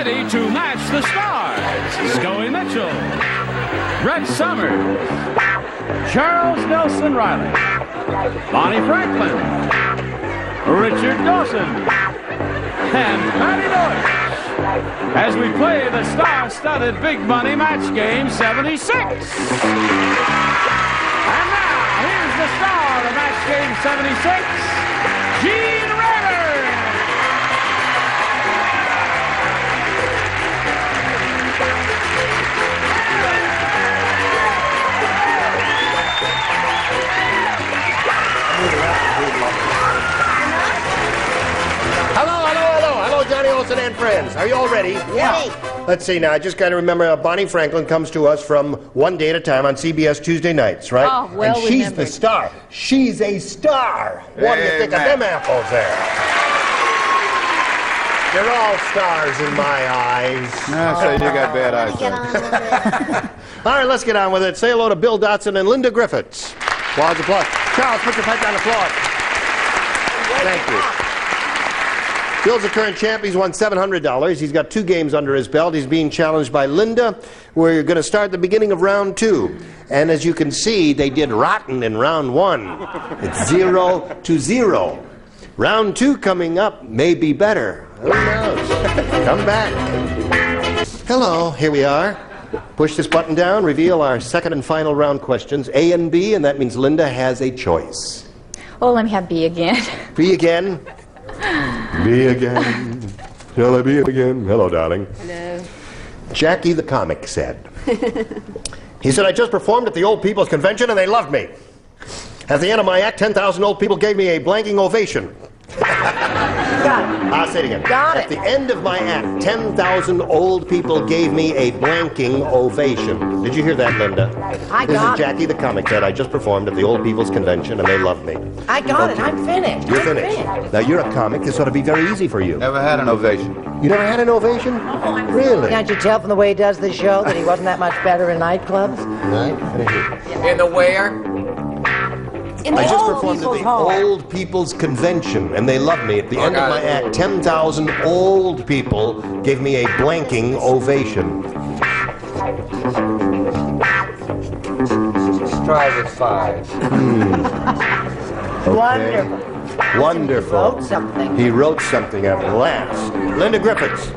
ready to match the stars. Scoey Mitchlll, Brett Summers, Charles Nelson Reilly, Bonnie Franklin, Richard Dawson, and Patti Deutsch, as we play the star-studded Big Money Match Game 76. And now, here's the star of Match Game 76, Gene Reilly. Hello, Johnny Olsen and friends. Are you all ready? Yeah. Let's see now. I just got to remember Bonnie Franklin comes to us from One Day at a Time on CBS Tuesday nights, right? Oh, well and she's the star. She's a star. What do you think of them apples there? They're all stars in my eyes. So you got bad eyes. All right, let's get on with it. Say hello to Bill Datson and Linda Griffiths. Applause, applause. Charles, put your pipe down the floor. Thank you. Bill's the current champ. He's won $700. He's got 2 games under his belt. He's being challenged by Linda. We're going to start at the beginning of round 2. And as you can see, they did rotten in round 1. It's 0-0. Round 2 coming up may be better. Who knows? Come back. Hello, here we are. Push this button down, reveal our second and final round questions, A and B, and that means Linda has a choice. Oh, let me have B again. B again? B again. Shall I be again? Hello, darling. Hello. Jackie the comic said. He said, I just performed at the Old People's Convention and they loved me. At the end of my act, 10,000 old people gave me a blanking ovation. Got it. I'll say it again. Got it. At the end of my act, 10,000 old people gave me a blanking ovation. Did you hear that, Linda? I This got is Jackie the comic said, I just performed at the Old People's Convention and they loved me. I got it. I'm finished. You're finished. Now, you're a comic. This ought to be very easy for you. Never had an ovation. You never had an ovation? Really? Can't you tell from the way he does the show that he wasn't that much better in nightclubs? Right? In the where? In the I just old performed at people's the home. Old People's Convention, and they loved me. At the end of my act, 10,000 old people gave me a blanking ovation. Let's try with 5. Okay. Wonderful. Wonderful. Wrote something. He wrote something at last. Linda Griffiths.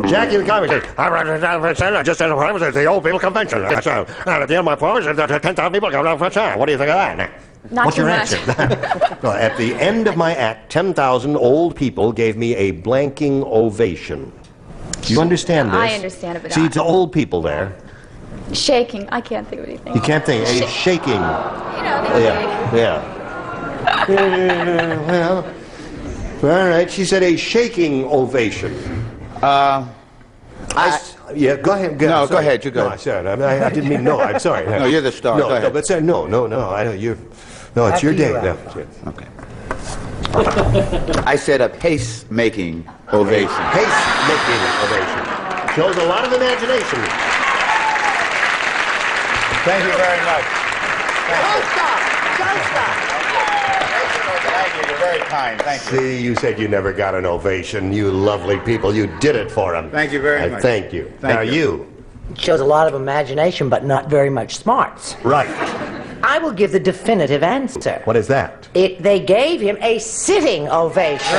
Jackie the comic said, I just said at the Old People Convention. And at the end of my performance, 10,000 people come down for a time. What do you think of that? Not What's too your much. answer? No, at the end of my act, 10,000 old people gave me a blanking ovation. Do you understand this? I understand it, but See, it's old people there. Shaking. I can't think of anything. You can't think. A shaking. You know, they Yeah. Well, all right. She said a shaking ovation. Yeah, go ahead. No, sorry. go ahead, you go. No, sorry, I didn't mean no. I'm sorry. No, you're the star. No, Go ahead. no, but say no. I know you. No, it's your day. No. Okay. I said a pace-making ovation. Pace-making ovation. Shows a lot of imagination. Thank you very much. Don't stop. Don't stop. Thank you. You're very kind. Thank you. See, you said you never got an ovation. You lovely people. You did it for him. Thank you very much. Thank you. Thank now you. Shows a lot of imagination, but not very much smarts. Right. I will give the definitive answer. What is that? They gave him a sitting ovation.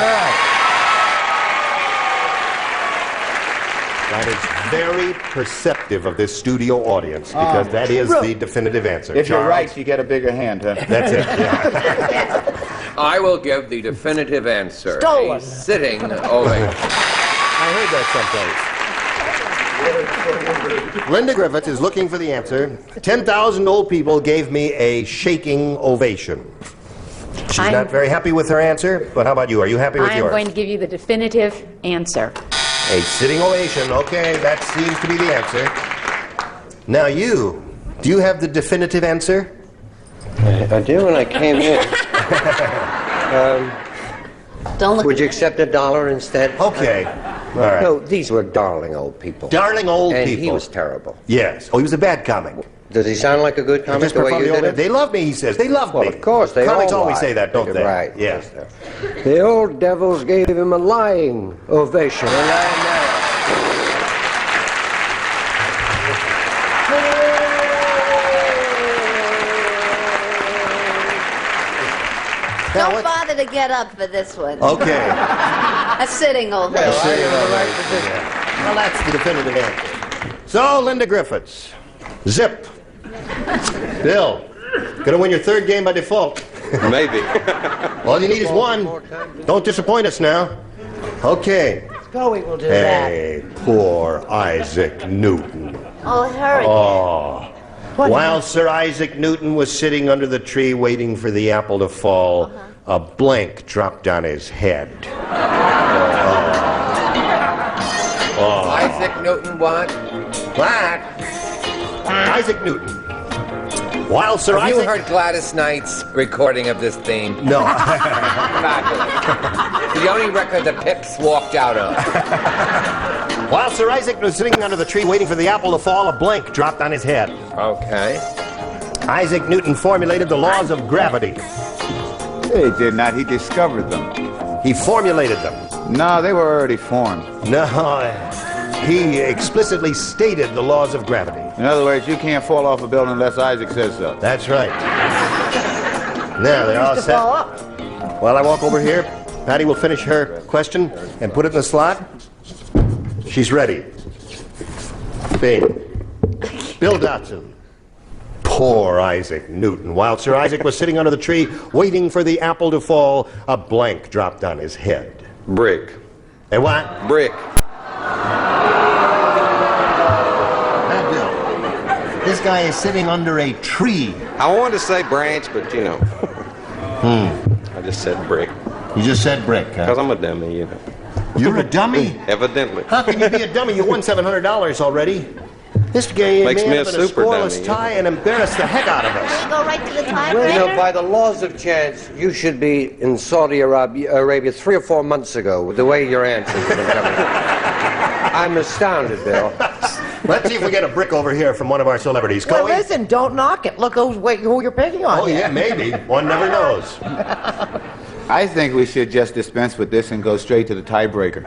That is very perceptive of this studio audience, because that is the definitive answer. If you're Charles? right, you get a bigger hand, huh? That's it, yeah. I will give the definitive answer. Stolen. A sitting ovation. I heard that someplace. Linda Griffith is looking for the answer. 10,000 old people gave me a shaking ovation. She's not very happy with her answer, but how about you? Are you happy with I'm yours? going to give you the definitive answer. A sitting ovation. Okay, that seems to be the answer. Now do you have the definitive answer? I do when I came in. Don't look. Would you accept $1 instead? Okay. All right. No, these were darling old people. Darling old and people. he was terrible. Yes. Oh, he was a bad comic. Does he sound like a good comic Just the way performed you the did old- it? They love me, he says. They love Well, me. of course, they Comics all always lie. say that, don't they? Right. Yes. The old devils gave him a lying ovation. Now, Don't what- bother to get up for this one. Okay. A sitting old lady. Well, that's the definitive answer. So, Linda Griffiths. Zip. Bill. Gonna win your third game by default. Maybe. All you need is one. Don't disappoint us now. Okay. Scoey will do that. Hey, poor Isaac Newton. Oh, hurry. Oh. What? While Sir Isaac Newton was sitting under the tree waiting for the apple to fall, a blank dropped on his head. Isaac Newton what? What? Isaac Newton. While Sir Have you Isaac... heard Gladys Knight's recording of this theme? No. Fabulous. The only record the Pips walked out of. While Sir Isaac was sitting under the tree waiting for the apple to fall, a blank dropped on his head. Okay. Isaac Newton formulated the laws of gravity. He did not. He discovered them. He formulated them. No, they were already formed. No, he explicitly stated the laws of gravity. In other words, you can't fall off a building unless Isaac says so. That's right. Now they're all To fall set. up. While I walk over here, Patti will finish her question and put it in the slot. She's ready. Bing. Bill Datson. Poor Isaac Newton. While Sir Isaac was sitting under the tree waiting for the apple to fall, a blank dropped on his head. Brick. And what? Brick. Now, Bill, this guy is sitting under a tree. I wanted to say branch, but you know. I just said brick. You just said brick, huh? Because I'm a dummy, you know. You're a dummy? Evidently. How can you be a dummy? You won $700 already. This game Makes may me have a been a super scoreless dummy, tie and embarrassed the heck out of us. Go right to the Well, you know, tiebreaker. by the laws of chance, you should be in Saudi Arabia 3 or 4 months ago with the way your answers have been coming. I'm astounded, Bill. Let's see if we get a brick over here from one of our celebrities. Well, Scoey? listen, don't knock it. Look who you're picking on. Oh, yeah, maybe. One never knows. I think we should just dispense with this and go straight to the tiebreaker.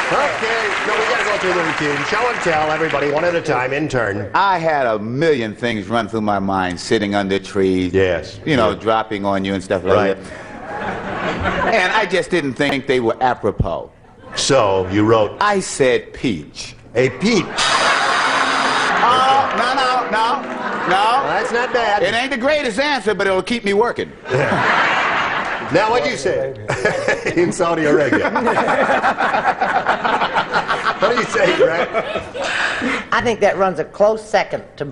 Okay, no, we gotta go through the routine. Show and tell, everybody, one at a time, in turn. I had a million things run through my mind, sitting under trees. Yes. You know, dropping on you and stuff like Right. that. And I just didn't think they were apropos. So, you wrote I said peach. a peach. Oh, no. Well, that's not bad. It ain't the greatest answer, but it'll keep me working. Now, what'd you say? In Saudi Arabia. What do you say, Greg? I think that runs a close second to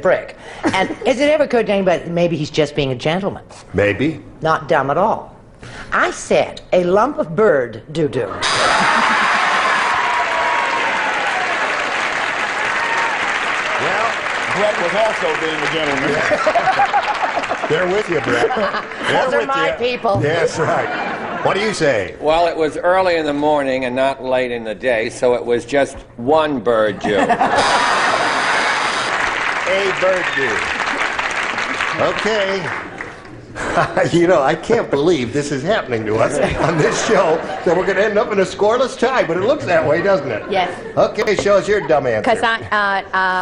brick. And has it ever occurred to anybody that maybe he's just being a gentleman? Maybe. Not dumb at all. I said a lump of bird doo-doo. Brett was also being a gentleman. They're with you, Brett. Those They're are with my you. people. Yes, right. What do you say? Well, it was early in the morning and not late in the day, so it was just one bird Jew. A bird do. Okay. You know, I can't believe this is happening to us on this show, that we're going to end up in a scoreless tie, but it looks that way, doesn't it? Yes. Okay, show us your dumb answer. Because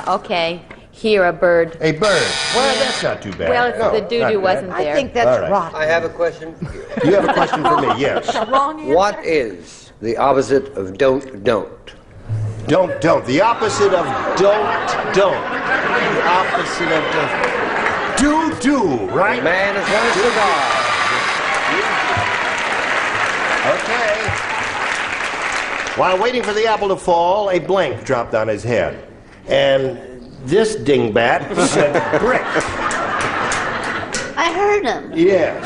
okay, here a bird. A bird. Well, that's not too bad. Well, it's No, the not doo-doo bad. wasn't I there. think that's All right. rotten. I have a question for you. You have a question for me, yes. What is the opposite of don't? Don't. The opposite of don't. The opposite of do, right? Man is one cigar. Okay. While waiting for the apple to fall, a blank dropped on his head. And this dingbat said brick. I heard him. Yes.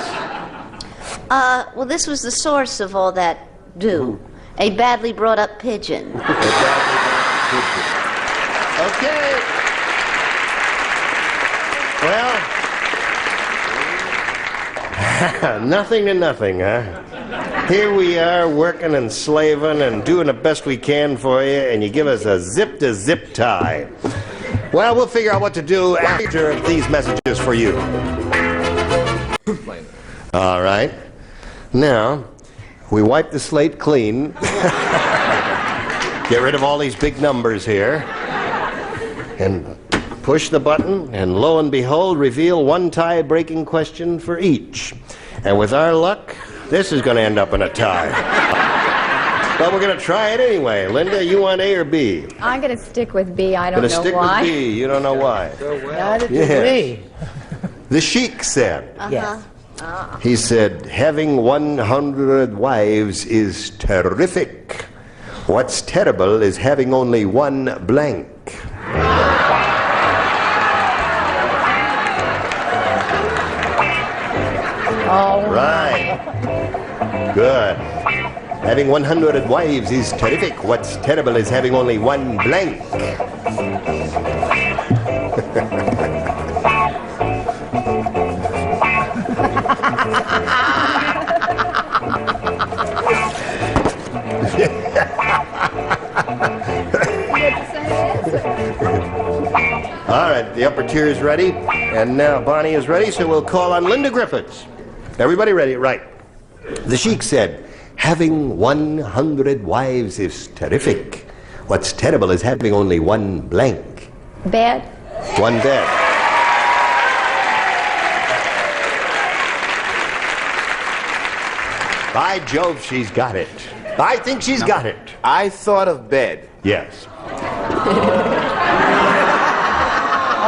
Well, this was the source of all that do. A badly brought up pigeon. Okay. Well, nothing to nothing, huh? Here we are working and slaving and doing the best we can for you, and you give us a zip-to-zip tie. Well, we'll figure out what to do after these messages for you. All right. Now, we wipe the slate clean. Get rid of all these big numbers here. and push the button, and lo and behold, reveal one tie-breaking question for each. And with our luck, this is going to end up in a tie. But we're going to try it anyway. Linda, you want A or B? I'm going to stick with B. I don't know Stick why. with B. You don't know why. Neither do Yes. we. The Sheik said, Yes. he said, having 100 wives is terrific. What's terrible is having only one blank. Oh, Right. Good. Having 100 wives is terrific. What's terrible is having only one blank. All right, the upper tier is ready, and now Bonnie is ready, so we'll call on Linda Griffiths. Everybody ready? Right. The Sheik said, having 100 wives is terrific. What's terrible is having only one blank. Bed. One bed. By Jove, she's got it. I think she's got it. I thought of bed. Yes.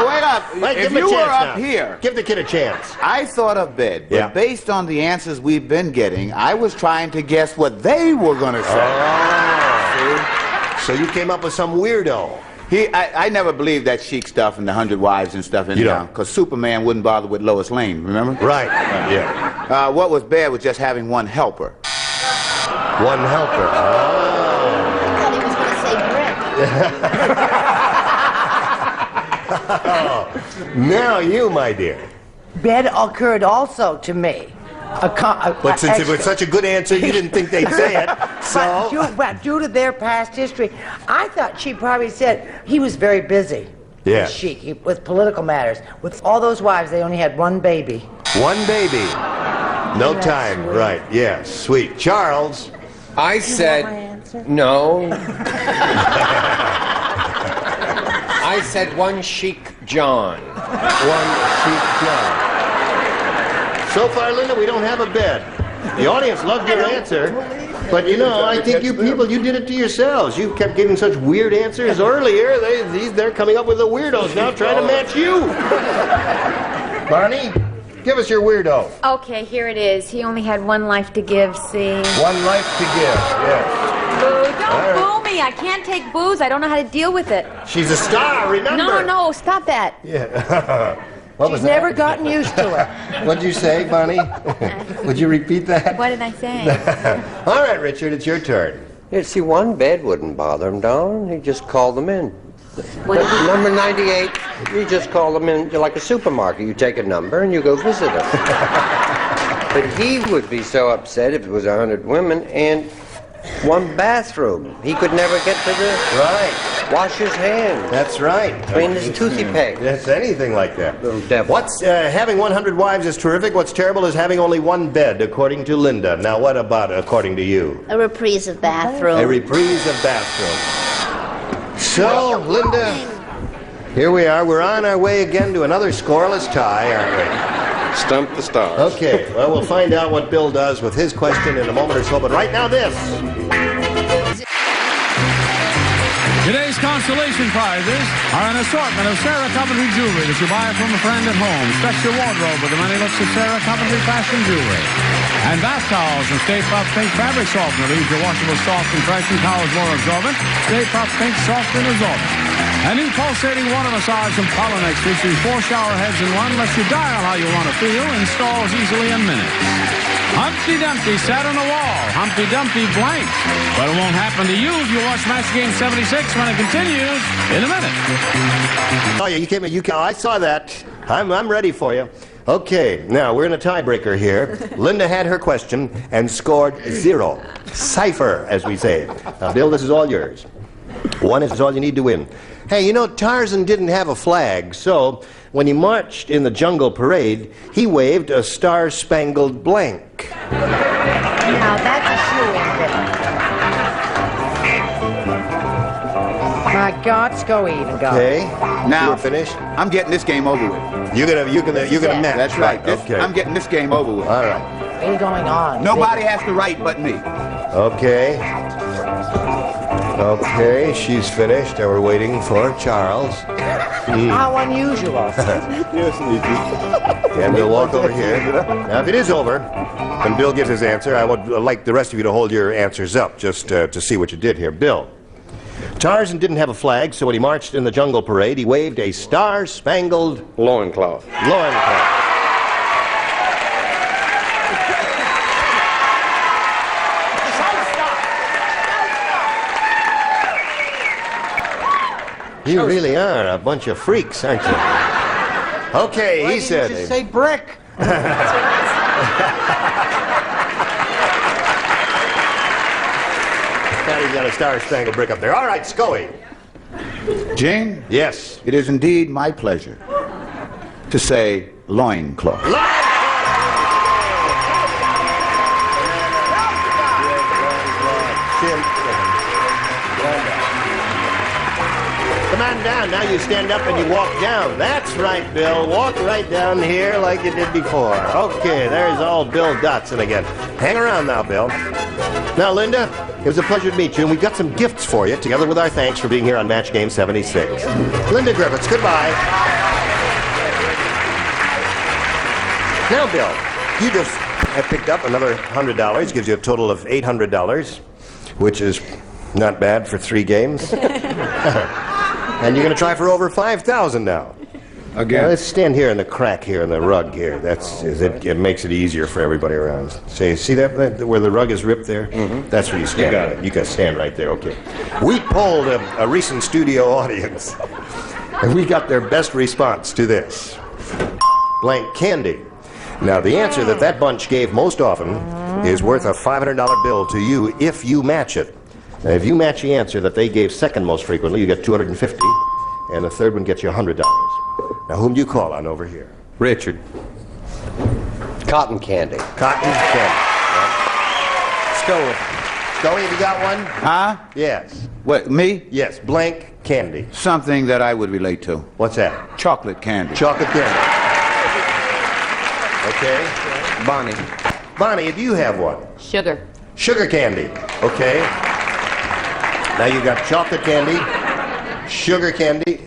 Oh, wait up. Wait, If give him a you were chance up now. here, Give the kid a chance. I thought of bed. But Yeah. based on the answers we've been getting, I was trying to guess what they were going to say. So you came up with some weirdo. I never believed that chic stuff and the 100 wives and stuff in You town. don't? Because Superman wouldn't bother with Lois Lane, remember? Right. Yeah. What was bad was just having one helper. One helper. I thought he was going to say brick. Now you, my dear. bed occurred also to me. But since it was such a good answer, you didn't think they'd say it. So But due to their past history, I thought she probably said he was very busy. Yeah. With political matters. With all those wives, they only had one baby. one baby, no time. sweet? Right? Yeah. Sweet. Charles. I said no. I said one chic John. One Chic John. So far, Linda, we don't have a bed. The audience loved your answer. But you know, I think you people, you did it to yourselves. You kept giving such weird answers earlier. They're coming up with the weirdos now trying to match you. Barney, give us your weirdo. Okay, here it is. He only had one life to give, see? One life to give, yes. Boo, don't All right. boo me. I can't take booze. I don't know how to deal with it. She's a star, remember? No, stop that. Yeah. What was She's never gotten used to it. What'd you say, Bonnie? Would you repeat that? What did I say? All right, Richard, it's your turn. Yeah, see, one bed wouldn't bother him, Don. He just called them in. Number 98, you just call them in. You're like a supermarket. You take a number and you go visit them. But he would be so upset if it was 100 women and one bathroom. He could never get to the Right. wash his hands, That's right. clean his toothy peg. That's anything like that. Little devil. What's having 100 wives is terrific. What's terrible is having only one bed, according to Linda. Now, what about according to you? A reprise of bathroom. A reprise of bathroom. So, Linda, here we are. We're on our way again to another scoreless tie, aren't we? Stump the stars. Okay, well, we'll find out what Bill does with his question in a moment or so, but right now this. Today's consolation prizes are an assortment of Sarah Coventry jewelry that you buy from a friend at home. Stretch your wardrobe with the many looks of Sarah Coventry fashion jewelry. And bath towels and Stay Puft Pink fabric softener leaves your washable soft and fresh and towels more absorbent. Stay Puft Pink soft and absorbent. A new pulsating water massage from Pollenex featuring 4 shower heads in one lets you dial how you want to feel. Installs easily in minutes. Humpty Dumpty sat on the wall. Humpty Dumpty blank. But it won't happen to you if you watch Match Game 76 when it continues in a minute. Oh, yeah, you came. I saw that. I'm ready for you. Okay, now we're in a tiebreaker here. Linda had her question and scored 0. Cipher, as we say. Now, Bill, this is all yours. 1 is all you need to win. Hey, you know, Tarzan didn't have a flag, so when he marched in the jungle parade, he waved a star-spangled blank. Now, that's a shoe-in bed. My God, Scoey even got Okay. it. Now, You're finished. I'm getting this game over with. You're gonna match. That's right. Okay. I'm getting this game over with. All right. What is going on? Nobody has to write but me. Okay. Okay, she's finished, and we're waiting for Charles. How unusual. And we'll walk over here. Now, if it is over, and Bill gives his answer, I would like the rest of you to hold your answers up just to see what you did here. Bill. Tarzan didn't have a flag, so when he marched in the jungle parade, he waved a star-spangled Loincloth. loincloth. You really are a bunch of freaks, aren't you? Okay, he said. Just say brick. Patty's got a star-spangled brick up there. All right, Scoey. Gene, Yes. it is indeed my pleasure to say loincloth. Come on down. Now you stand up and you walk down. That's right, Bill. Walk right down here like you did before. Okay, there's old Bill Datson again. Hang around now, Bill. Now, Linda, it was a pleasure to meet you, and we've got some gifts for you, together with our thanks for being here on Match Game 76. Linda Griffiths, goodbye. Now, Bill, you just have picked up another $100. Gives you a total of $800, which is not bad for 3 games. And you're going to try for over 5,000 now. Again. Now, let's stand here in the crack here in the rug here. It makes it easier for everybody around. See that where the rug is ripped there? Mm-hmm. That's where you stand. You got it. You can stand right there. Okay. We polled a recent studio audience, and we got their best response to this: blank candy. Now, the answer that bunch gave most often is worth a $500 bill to you if you match it. Now, if you match the answer that they gave second most frequently, you get $250, and the third one gets you $100. Now, whom do you call on over here? Richard. Cotton candy. Cotton candy. Scoey. Scoey, have you got one? Huh? Yes. What, me? Yes, blank candy. Something that I would relate to. What's that? Chocolate candy. Chocolate candy. Okay. Bonnie. Bonnie, do you have one? Sugar. Sugar candy. Okay. Now you got chocolate candy, sugar candy.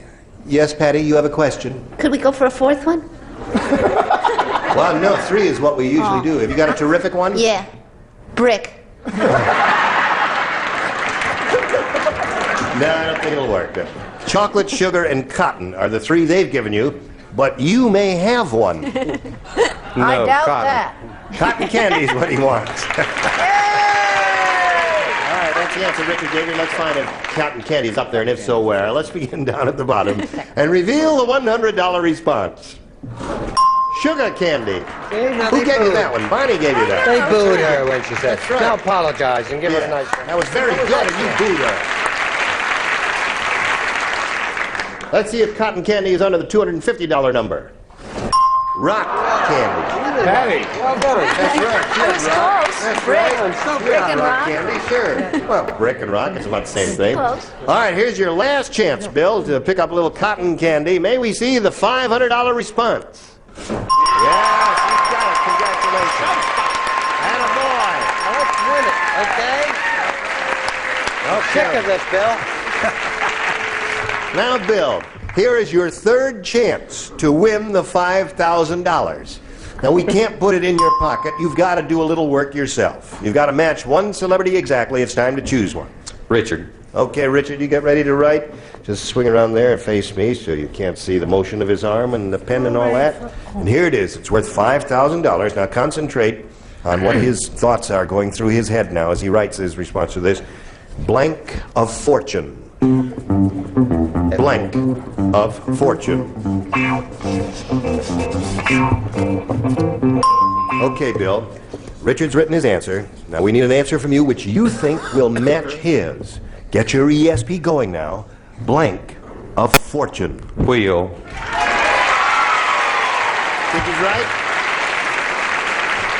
Yes, Patti, you have a question. Could we go for a fourth one? Well, no, 3 is what we usually do. Have you got a terrific one? Yeah. Brick. No, I don't think it'll work. Chocolate, sugar, and cotton are the 3 they've given you, but you may have one. I doubt that. Cotton candy is what he wants. All right, that's the answer Richard gave you. Let's find if cotton candy is up there, and if so, where. Let's begin down at the bottom and reveal the $100 response. Sugar candy. Who gave you that one? Bonnie gave you that. They booed her when she said, right. now apologize and give her a nice... That was very good, and you booed her. Let's see if cotton candy is under the $250 number. Rock candy. Patty. Well done. That's right. That was close. That's Brick. right. I'm so Brick proud and of rock. Candy, sure. Well, brick and rock, it's about the same thing. Close. All right, here's your last chance, Bill, to pick up a little cotton candy. May we see the $500 response? Yes, you've got it. Congratulations. Attaboy. Let's win it, okay? Sick of this, Bill. Now, Bill, here is your 3rd chance to win the $5,000. Now, we can't put it in your pocket. You've got to do a little work yourself. You've got to match one celebrity exactly. It's time to choose one. Richard. Okay, Richard, you get ready to write? Just swing around there and face me so you can't see the motion of his arm and the pen and all that. And here it is. It's worth $5,000. Now, concentrate on what his thoughts are going through his head now as he writes his response to this. Blank of fortune. Blank of fortune. Okay, Bill. Richard's written his answer. Now we need an answer from you which you think will match his. Get your ESP going now. Blank of fortune. Wheel. Think he's right?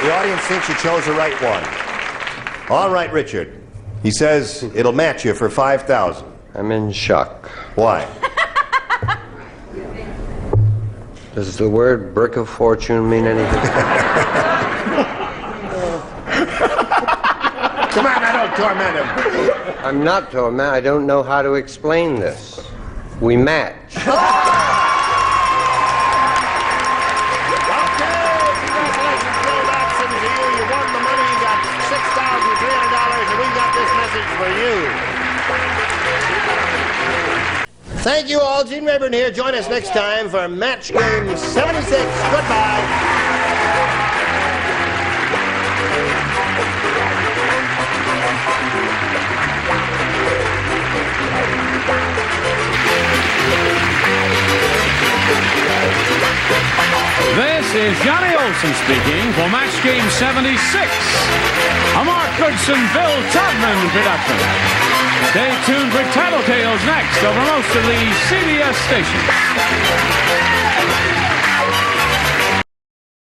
The audience thinks you chose the right one. All right, Richard. He says it'll match you for $5,000. I'm in shock. Why? Does the word brick of fortune mean anything? Come on, I don't torment him. I'm not tormented. I don't know how to explain this. We match. Okay, congratulations, Bill Datson, to you. You won the money. You got $6,300, and we got this message for you. Thank you all. Gene Rayburn here. Join us next time for Match Game 76. Goodbye. This is Johnny Olson speaking for Match Game 76, a Mark Goodson, Bill Todman production. Stay tuned for Tattletales next over most of the CBS stations.